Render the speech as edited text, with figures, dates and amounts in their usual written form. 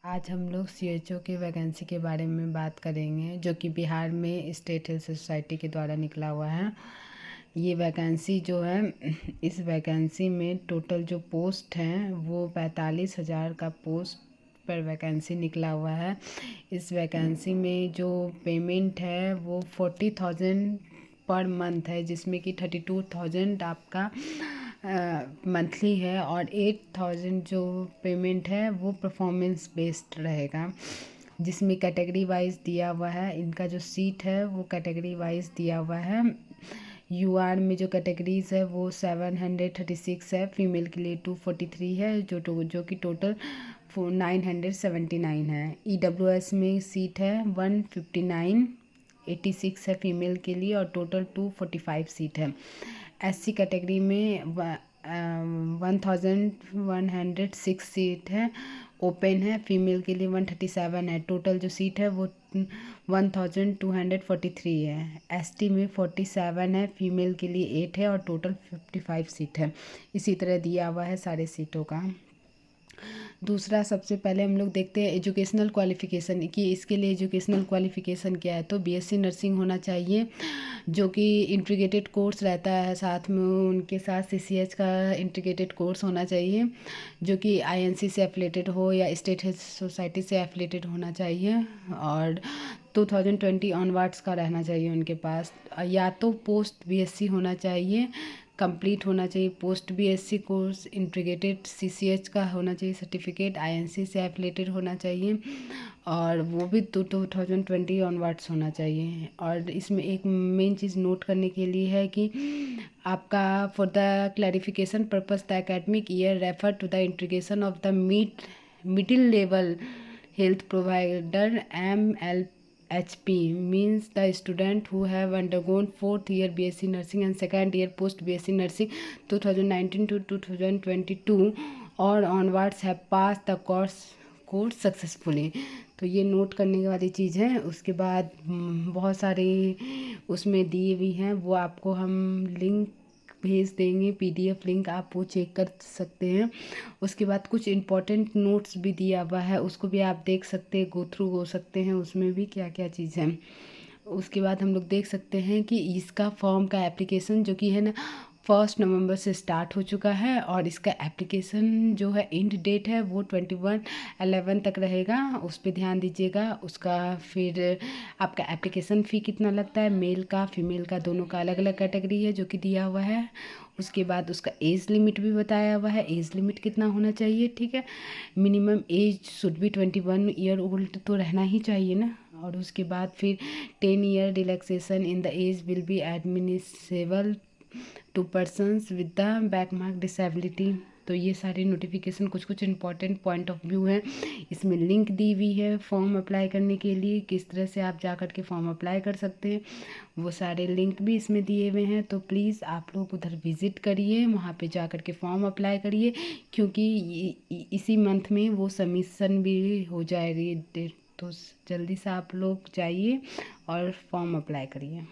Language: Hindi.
आज हम लोग सीएचओ की वैकेंसी के बारे में बात करेंगे, जो कि बिहार में स्टेट हेल्थ सोसाइटी के द्वारा निकला हुआ है। ये वैकेंसी जो है, इस वैकेंसी में टोटल जो पोस्ट हैं वो 45,000 का पोस्ट पर वैकेंसी निकला हुआ है। इस वैकेंसी में जो पेमेंट है वो 40,000 पर मंथ है, जिसमें कि 32,000 आपका मंथली है और 8,000 जो पेमेंट है वो परफॉर्मेंस बेस्ड रहेगा, जिसमें कैटेगरी वाइज दिया हुआ है। इनका जो सीट है वो कैटेगरी वाइज दिया हुआ है। यूआर में जो कैटेगरीज है वो 736 है, फीमेल के लिए 243 है, जो कि टोटल 979 है। ईडब्ल्यूएस में सीट है 159, 86 है फीमेल के लिए और टोटल 245 सीट है। एससी कैटेगरी में 1106 सीट है, ओपन है, फीमेल के लिए 137 है। टोटल जो सीट है वो 1243 है। एसटी में 47 है, फीमेल के लिए 8 है और टोटल 55 सीट है। इसी तरह दिया हुआ है सारे सीटों का। दूसरा, सबसे पहले हम लोग देखते हैं एजुकेशनल क्वालिफ़िकेशन कि इसके लिए एजुकेशनल क्वालिफ़िकेशन क्या है। तो बीएससी नर्सिंग होना चाहिए, जो कि इंटीग्रेटेड कोर्स रहता है, साथ में उनके साथ सीसीएच का इंटीग्रेटेड कोर्स होना चाहिए, जो कि आईएनसी से एफिलेटेड हो या स्टेट हेल्थ सोसाइटी से एफिलेटेड होना चाहिए और 2020 ऑनवर्ड्स का रहना चाहिए उनके पास। या तो पोस्ट बीएससी होना चाहिए, कंप्लीट होना चाहिए post BSc course, integrated CCH का होना चाहिए सर्टिफिकेट, आईएनसी से एफिलेटेड होना चाहिए और वो भी 2020 ऑनवर्ड्स होना चाहिए। और इसमें एक मेन चीज़ नोट करने के लिए है कि आपका for the clarification purpose the academic year refer to the integration of the middle level health provider MLHP means the student who have undergone 4th year BSc nursing and 2nd year post BSc nursing 2019 to 2022 or onwards have passed the course successfully. तो ये नोट करने वाली चीज़ है। उसके बाद बहुत सारे उसमें दिए हुई हैं, वो आपको हम लिंक भेज देंगे, पीडीएफ लिंक, आप वो चेक कर सकते हैं। उसके बाद कुछ इम्पोर्टेंट नोट्स भी दिया हुआ है, उसको भी आप देख सकते हैं, गो थ्रू हो सकते हैं, उसमें भी क्या क्या चीज़ है। उसके बाद हम लोग देख सकते हैं कि इसका फॉर्म का एप्लीकेशन जो कि है ना 1 नवंबर से स्टार्ट हो चुका है और इसका एप्लीकेशन जो है एंड डेट है वो 21/11 तक रहेगा, उस पर ध्यान दीजिएगा। उसका फिर आपका एप्लीकेशन फ़ी कितना लगता है, मेल का फीमेल का दोनों का अलग अलग कैटेगरी है जो कि दिया हुआ है। उसके बाद उसका एज लिमिट भी बताया हुआ है, एज लिमिट कितना होना चाहिए, ठीक है। Minimum age should be 21 year old तो रहना ही चाहिए ना। और उसके बाद फिर 10 year relaxation in the age will be admissible to persons with the benchmark disability. तो ये सारे नोटिफिकेशन कुछ कुछ इंपॉर्टेंट पॉइंट ऑफ व्यू हैं। इसमें लिंक दी हुई है फॉर्म अप्लाई करने के लिए, किस तरह से आप जा कर के फॉर्म अप्लाई कर सकते हैं, वो सारे लिंक भी इसमें दिए हुए हैं। तो प्लीज़ आप लोग उधर विज़िट करिए, वहाँ पे जा कर के फॉर्म अप्लाई करिए, क्योंकि इसी मंथ में वो सबमिशन भी हो जाएगी डेट। तो जल्दी से आप लोग जाइए और फॉर्म अप्लाई करिए।